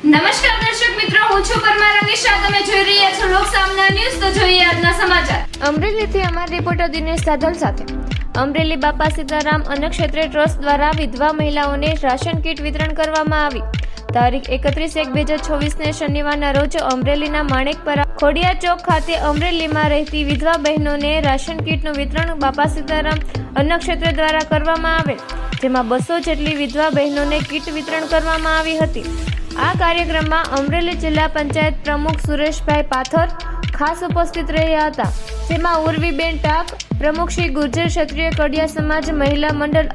નમસ્કાર દર્શક મિત્રો, હું છું પરમાર અમીશા. તમે જોઈ રહ્યા છો લોક સામના ન્યૂઝ. તો જોઈએ આજના સમાચાર. અમરેલીથી અમારા રિપોર્ટર દિનેશ સાધલ સાથે. અમરેલી બાપા સીતારામ અન્નક્ષેત્ર ટ્રસ્ટ દ્વારા વિધવા મહિલાઓને રાશન કીટ વિતરણ કરવામાં આવી. તારીખ 31/1/2024 ને શનિવારના રોજ અમરેલીના માણેકપરા ખોડિયા ચોક ખાતે અમરેલીમાં રહેતી વિધવા બહેનોને રાશન કીટનું વિતરણ બાપા સીતારામ અન્નક્ષેત્ર દ્વારા કરવામાં આવેલ, જેમાં 200 જેટલી વિધવા બહેનોને કીટ વિતરણ કરવામાં આવી હતી. આ કાર્યક્રમમાં અમરેલી જિલ્લા પંચાયત પ્રમુખ સુરેશભાઈ પાથર ખાસ ઉપસ્થિત રહ્યા હતા, જેમાં ઉર્વીબેન ટાક, પ્રમુખ શ્રી ગુર્જર ક્ષત્રિય કડિયા સમાજ મહિલા મંડળ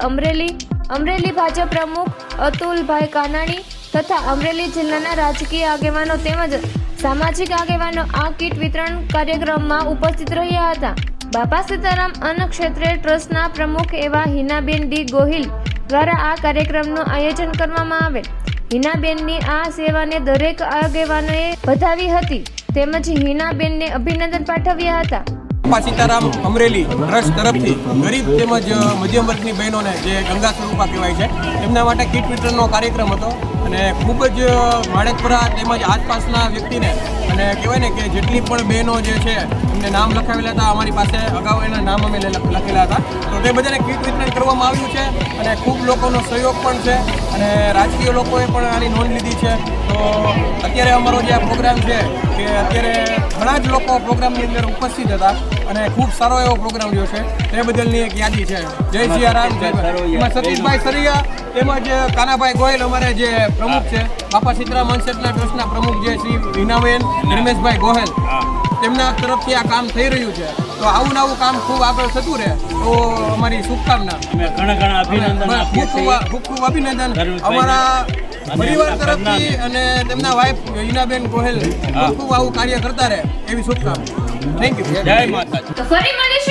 અમરેલી ભાજપ પ્રમુખ અતુલભાઈ કાનાણી તથા અમરેલી જિલ્લાના રાજકીય આગેવાનો તેમજ સામાજિક આગેવાનો આ કીટ વિતરણ કાર્યક્રમમાં ઉપસ્થિત રહ્યા હતા. બાપા સીતારામ અન્નક્ષેત્ર ટ્રસ્ટના પ્રમુખ એવા હિનાબેન ડી ગોહિલ દ્વારા આ કાર્યક્રમનું આયોજન કરવામાં આવેલ. હિનાબેનની આ સેવાને દરેક આગેવાનોએ વધાવી હતી, તેમજ હિનાબેનને અભિનંદન પાઠવ્યા હતા. બાપા સીતારામ અમરેલી ટ્રસ્ટ તરફથી ગરીબ તેમજ મધ્યમ વર્ગની બહેનોને જે ગંગા સ્વરૂપા કહેવાય છે તેમના માટે કીટ વિતરણનો કાર્યક્રમ હતો અને ખૂબ જ માણેકપરા તેમજ આસપાસના વ્યક્તિને અને કહેવાય ને કે જેટલી પણ બહેનો જે છે એમને નામ લખાવેલા હતા, અમારી પાસે અગાઉ એના નામ અમે લખેલા હતા, તો તે બધાને કીટ વિતરણ કરવામાં આવ્યું છે અને ખૂબ લોકોનો સહયોગ પણ છે અને રાજકીય લોકોએ પણ આની નોંધ લીધી છે. તો અત્યારે અમારો જે આ પ્રોગ્રામ છે કે અત્યારે ઘણા જ લોકો પ્રોગ્રામની અંદર ઉપસ્થિત હતા અને ખૂબ સારો એવો પ્રોગ્રામ રહ્યો છે, તે બદલની એક યાદી છે. જય સિયારામ. એમાં સતીશભાઈ સરિયા તેમજ કાનાભાઈ ગોયલ અમારે જે પ્રમુખ છે બાપા સીતારામ અન્નક્ષેત્ર ટ્રસ્ટના પ્રમુખ જે શ્રી હિનાબેન ધર્મેશભાઈ ગોહેલ, તેમના તરફથી આ કામ થઈ રહ્યું છે. તો આવું નવું કામ ખૂબ આગળ થતું રહે તો અમારી શુભકામના. ખૂબ ખૂબ અભિનંદન અમારા પરિવાર તરફથી અને તેમના વાઇફ હિનાબેન ગોહેલ ખૂબ આવું કાર્ય કરતા રહે એવી શુભકામના. Thank you. જય માતા. તો ફરી મળીશું